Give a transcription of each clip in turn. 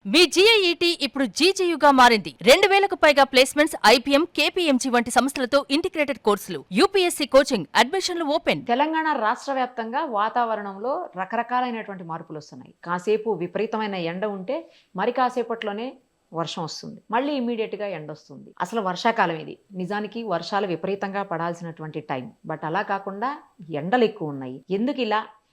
మీ జీఐఈటీ ఇప్పుడు జీజీయూగా మారింది. 2000కు పైగా ప్లేస్మెంట్స్, ఐపీఎం, కేపీఎంజీ వంటి సంస్థలతో ఇంటిగ్రేటెడ్ కోర్సులు. యూపీఎస్సీ కోచింగ్, అడ్మిషన్లు ఓపెన్. తెలంగాణ రాష్ట్ర వ్యాప్తంగా వాతావరణంలో రకరకాలైనటువంటి మార్పులు వస్తున్నాయి. కాసేపు విపరీతమైన ఎండ ఉంటే మరి కాసేపట్లోనే వర్షం వస్తుంది, మళ్ళీ ఇమీడియట్గా ఎండ వస్తుంది. అసలు వర్షాకాలం ఇది. నిజానికి వర్షాలు విపరీతంగా పడాల్సినటువంటి టైం, బట్ అలా కాకుండా ఎండలు ఎక్కువ ఉన్నాయి. ఎందుకు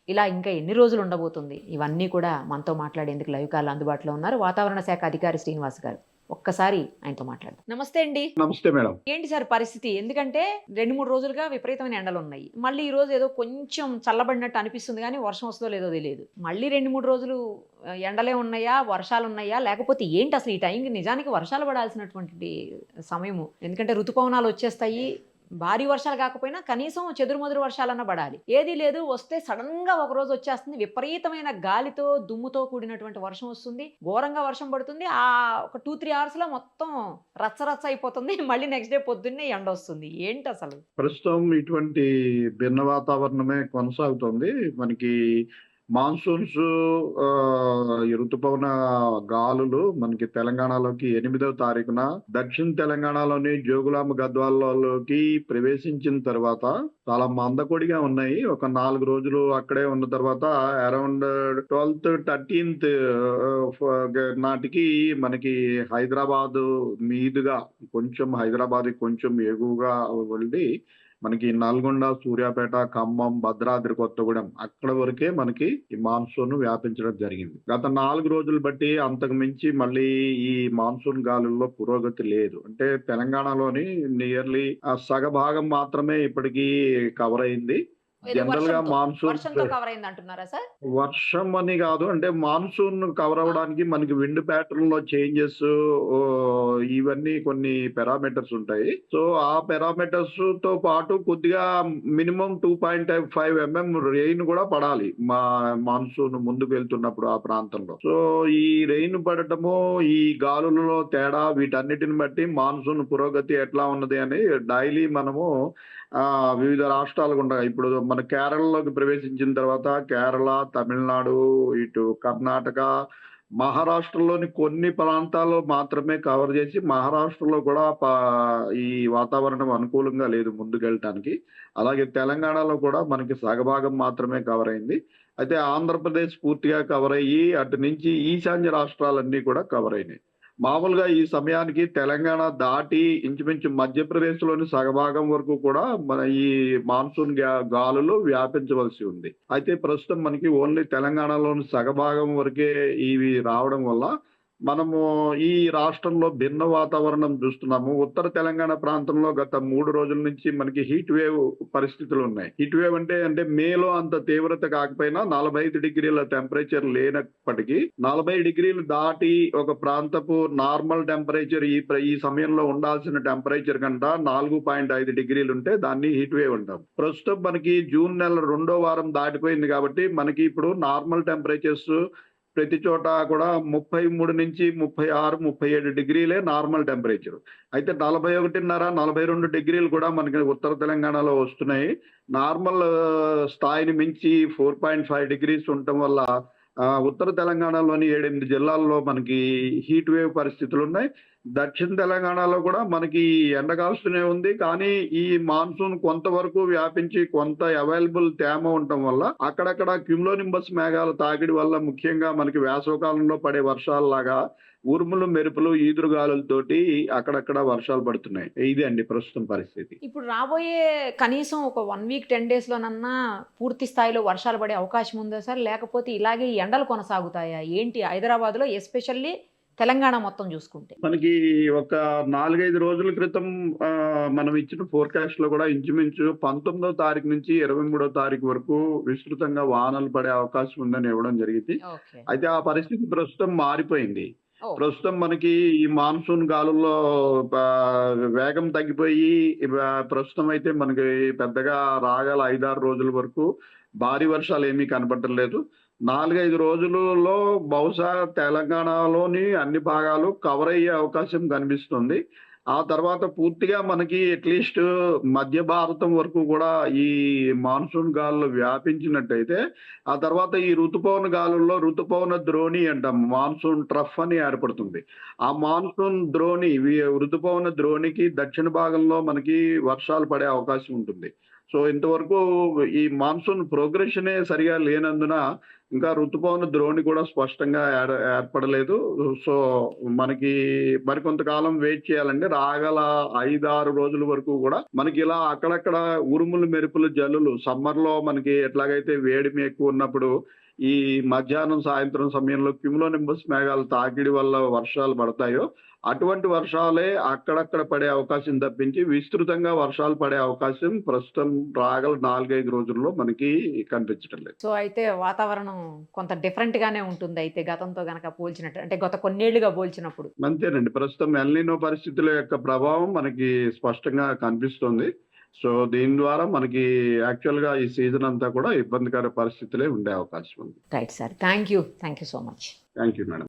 ఇలా ఇంకా ఎన్ని రోజులు ఉండబోతుంది? ఇవన్నీ కూడా మనతో మాట్లాడేందుకు లైవ్ కాల్ అందుబాటులో ఉన్నారు వాతావరణ శాఖ అధికారి శ్రీనివాస్ గారు. ఒక్కసారి ఆయనతో మాట్లాడదాం. నమస్తే అండి. నమస్తే మేడం. ఏంటి సార్ పరిస్థితి? ఎందుకంటే 2-3 రోజులుగా విపరీతమైన ఎండలు ఉన్నాయి. మళ్ళీ ఈ రోజు ఏదో కొంచెం చల్లబడినట్టు అనిపిస్తుంది, కానీ వర్షం వస్తుందో లేదో తెలియదు. మళ్ళీ 2-3 రోజులు ఎండలే ఉన్నాయా, వర్షాలు ఉన్నాయా, లేకపోతే ఏంటి అసలు ఈ టైంకి? నిజానికి వర్షాలు పడాల్సినటువంటి సమయము, ఎందుకంటే ఋతుపవనాలు వచ్చేస్తాయి. భారీ వర్షాలు కాకపోయినా కనీసం చెదురుమదురు వర్షాలన్నా పడాలి. ఏదీ లేదు, వస్తే సడన్ గా ఒక రోజు వచ్చేస్తుంది, విపరీతమైన గాలితో దుమ్ముతో కూడినటువంటి వర్షం వస్తుంది, ఘోరంగా వర్షం పడుతుంది. ఆ ఒక 2-3 అవర్స్ లో మొత్తం రచ్చ అయిపోతుంది. మళ్ళీ నెక్స్ట్ డే పొద్దున్నే ఎండ వస్తుంది. ఏంటి అసలు? ప్రస్తుతం ఇటువంటి భిన్న వాతావరణమే కొనసాగుతుంది. మనకి మాన్సూన్స్ ఈ ఋతుపవన గాలులు మనకి తెలంగాణలోకి 8వ తారీఖున దక్షిణ తెలంగాణలోని జోగులాంబ గద్వాలలోకి ప్రవేశించిన తర్వాత చాలా మందకొడిగా ఉన్నాయి. ఒక 4 రోజులు అక్కడే ఉన్న తర్వాత అరౌండ్ 12th 13th నాటికి మనకి హైదరాబాద్ మీదుగా హైదరాబాద్ కొంచెం ఎగువగా వెళ్ళి మనకి నల్గొండ, సూర్యాపేట, ఖమ్మం, భద్రాద్రి కొత్తగూడెం అక్కడ వరకే మనకి ఈ మాన్సూన్ వ్యాపించడం జరిగింది. గత 4 రోజులు బట్టి అంతకు మించి మళ్ళీ ఈ మాన్సూన్ గాలుల్లో పురోగతి లేదు. అంటే తెలంగాణలోని నియర్లీ సగభాగం మాత్రమే ఇప్పటికీ కవర్ అయింది. జనరల్ గా వర్షంతో కవర్ అయింది అంటున్నారా సార్? వర్షం అని కాదు, అంటే మాన్సూన్ కవర్ అవడానికి మనకి విండ్ ప్యాటర్న్ లో చేంజెస్, ఇవన్నీ కొన్ని పారామీటర్స్ ఉంటాయి. సో ఆ పారామీటర్స్ తో పాటు కొద్దిగా మినిమం 2.5 mm రెయిన్ కూడా పడాలి మాన్సూన్ ముందుకు వెళ్తున్నప్పుడు ఆ ప్రాంతంలో. సో ఈ రెయిన్ పడటము, ఈ గాలులలో తేడా, వీటన్నిటిని బట్టి మాన్సూన్ పురోగతి ఎట్లా ఉన్నది అని డైలీ మనము వివిధ రాష్ట్రాలు గుండా, ఇప్పుడు మన కేరళలోకి ప్రవేశించిన తర్వాత కేరళ, తమిళనాడు, ఇటు కర్ణాటక, మహారాష్ట్రలోని కొన్ని ప్రాంతాల్లో మాత్రమే కవర్ చేసి, మహారాష్ట్రలో కూడా ఈ వాతావరణం అనుకూలంగా లేదు ముందుకెళ్ళటానికి. అలాగే తెలంగాణలో కూడా మనకి సగభాగం మాత్రమే కవర్ అయింది. అయితే ఆంధ్రప్రదేశ్ పూర్తిగా కవర్ అయ్యి అటు నుంచి ఈశాన్య రాష్ట్రాలన్నీ కూడా కవర్ అయినాయి. మామూలుగా ఈ సమయానికి తెలంగాణ దాటి ఇంచుమించు మధ్యప్రదేశ్ లోని సగభాగం వరకు కూడా మన ఈ మాన్సూన్ గాలులు వ్యాపించవలసి ఉంది. అయితే ప్రస్తుతం మనకి ఓన్లీ తెలంగాణలోని సగభాగం వరకే ఇవి రావడం వల్ల మనము ఈ రాష్ట్రంలో భిన్న వాతావరణం చూస్తున్నాము. ఉత్తర తెలంగాణ ప్రాంతంలో గత 3 రోజుల నుంచి మనకి హీట్ వేవ్ పరిస్థితులు ఉన్నాయి. హీట్ వేవ్ అంటే మేలో అంత తీవ్రత కాకపోయినా 45 డిగ్రీల టెంపరేచర్ లేనప్పటికీ 40 డిగ్రీలు దాటి ఒక ప్రాంతపు నార్మల్ టెంపరేచర్ ఈ సమయంలో ఉండాల్సిన టెంపరేచర్ కంటే 4.5 డిగ్రీలు ఉంటే దాన్ని హీట్ వేవ్ అంటాం. ప్రస్తుతం మనకి జూన్ నెల 2వ వారం దాటిపోయింది కాబట్టి మనకి ఇప్పుడు నార్మల్ టెంపరేచర్స్ ప్రతి చోట కూడా 33 నుంచి 36, 37 డిగ్రీలే నార్మల్ టెంపరేచర్. అయితే 41.5, 42 డిగ్రీలు కూడా మనకి ఉత్తర తెలంగాణలో వస్తున్నాయి. నార్మల్ స్థాయిని మించి 4.5 డిగ్రీస్ ఉండటం వల్ల ఉత్తర తెలంగాణలోని 7-8 జిల్లాల్లో మనకి హీట్ వేవ్ పరిస్థితులు ఉన్నాయి. దక్షిణ తెలంగాణలో కూడా మనకి ఎండ కాస్తూనే ఉంది, కానీ ఈ మాన్సూన్ కొంతవరకు వ్యాపించి కొంత అవైలబుల్ తేమ ఉండటం వల్ల అక్కడక్కడ క్యూములోనింబస్ మేఘాల తాకిడి వల్ల ముఖ్యంగా మనకి వేసవకాలంలో పడే వర్షాలలాగా ఉరుములు, మెరుపులు, ఈదురుగాలులతోటి అక్కడక్కడ వర్షాలు పడుతున్నాయి. ఇది అండి ప్రస్తుతం పరిస్థితి. ఇప్పుడు రాబోయే కనీసం ఒక 1 వీక్ 10 days లోనన్నా పూర్తి స్థాయిలో వర్షాలు పడే అవకాశం ఉందా సార్? లేకపోతే ఇలాగే ఎండలు కొనసాగుతాయా? ఏంటి హైదరాబాద్ లో ఎస్పెషల్లీ తెలంగాణ మొత్తం చూసుకుంటే? మనకి ఒక 4-5 రోజుల క్రితం మనం ఇచ్చిన ఫోర్కాస్ట్ లో కూడా ఇంచుమించు 19వ తారీఖు నుంచి 23వ తారీఖు వరకు విస్తృతంగా వానలు పడే అవకాశం ఉందని ఇవ్వడం జరిగింది. అయితే ఆ పరిస్థితి ప్రస్తుతం మారిపోయింది. ప్రస్తుతం మనకి ఈ మాన్సూన్ గాలుల్లో వేగం తగ్గిపోయి ప్రస్తుతం అయితే మనకి పెద్దగా రాగల 5-6 రోజుల వరకు భారీ వర్షాలు ఏమీ కనపడటం లేదు. 4-5 రోజులలో బహుశా తెలంగాణలోని అన్ని భాగాలు కవర్ అయ్యే అవకాశం కనిపిస్తుంది. ఆ తర్వాత పూర్తిగా మనకి అట్లీస్ట్ మధ్య భారతం వరకు కూడా ఈ మాన్సూన్ గాలులు వ్యాపించినట్టయితే ఆ తర్వాత ఈ ఋతుపవన గాలుల్లో ఋతుపవన ద్రోణి అంటాం, మాన్సూన్ ట్రఫ్ అని ఏర్పడుతుంది. ఆ మాన్సూన్ ద్రోణి ఋతుపవన ద్రోణికి దక్షిణ భాగంలో మనకి వర్షాలు పడే అవకాశం ఉంటుంది. సో ఇంతవరకు ఈ మాన్సూన్ ప్రోగ్రెషనే సరిగా లేనందున ఇంకా ఋతుపవన ద్రోణి కూడా స్పష్టంగా ఏర్పడలేదు. సో మనకి మరికొంతకాలం వెయిట్ చేయాలండి. రాగల 5-6 రోజుల వరకు కూడా మనకి ఇలా అక్కడక్కడ ఉరుములు మెరుపులు జల్లులు సమ్మర్లో మనకి ఎట్లాగైతే వేడిమి ఎక్కువ ఉన్నప్పుడు ఈ మధ్యాహ్నం సాయంత్రం సమయంలో క్యుములోనింబస్ మేఘాలు తాకిడి వల్ల వర్షాలు పడతాయో అటువంటి వర్షాలే అక్కడక్కడ పడే అవకాశం తప్పించి విస్తృతంగా వర్షాలు పడే అవకాశం ప్రస్తుతం రాగల 4-5 రోజుల్లో మనకి కనిపించడం లేదు. సో అయితే వాతావరణం కొంత డిఫరెంట్ గానే ఉంటుంది అయితే గతంతో గనక పోల్చినట్టు, అంటే గత కొన్నేళ్లుగా పోల్చినప్పుడు. అంతేనండి. ప్రస్తుతం ఎల్‌నినో పరిస్థితుల యొక్క ప్రభావం మనకి స్పష్టంగా కనిపిస్తుంది. సో దీని ద్వారా మనకి యాక్చువల్‌గా ఈ సీజన్ అంతా కూడా ఇబ్బందికర పరిస్థితులే ఉండే అవకాశం ఉంది. Right sir, thank you so much. Thank you madam.